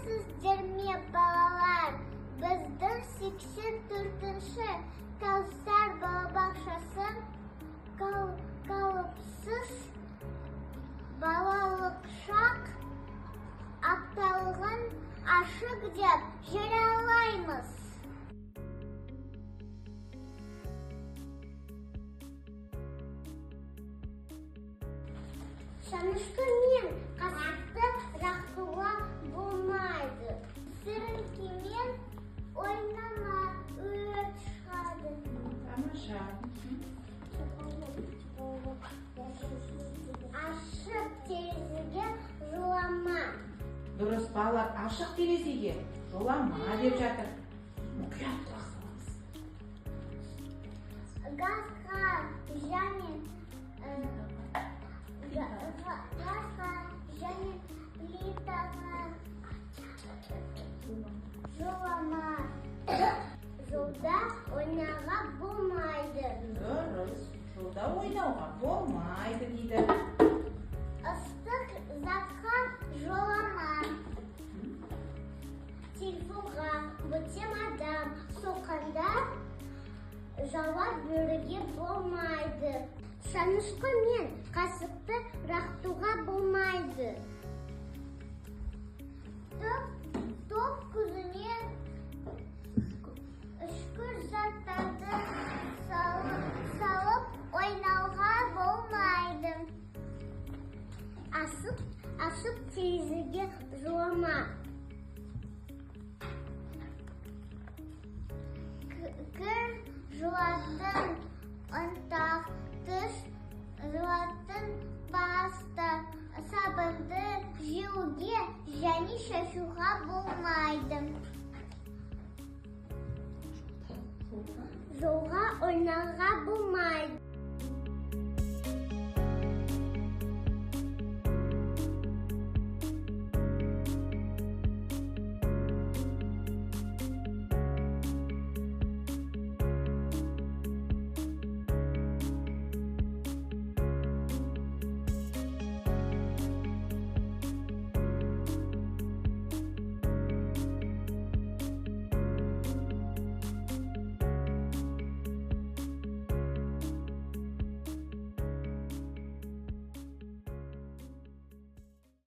Сәлеметсіздер ме, балалар? Біздің 84-ші Кәусар балабақшасын қауіпсіз балалық шақ апталығын ашық деп жариялаймыз. Шанышқы мен қасықты рақтуға болмайды. Сіріңкемен ойнама, өрт шығады. Тамаша. Ашық терезеге жолама. Дұрыс, балалар, ашық терезеге жолама деп жатыр. Мұқият құлақ салыңыз. Газға және плитаға жолама. Жолда ойнауға болмайды. Дұрыс, жолда ойнауға болмайды дейді. Ыстық затқа жолама. Телефонға бөтен адам соққанда жауап беруге болмайды. Шанышқы мен қасықты рақтуға болмайды. Топ көзіне үшкір заттарды салып ойнауға болмайды. Ашық терезеге жолама. Кір жуатын ұнтақтыш, жуатын паста, сабынды жеуге және шашуға болмайды. Жолға ойнауға болмайды.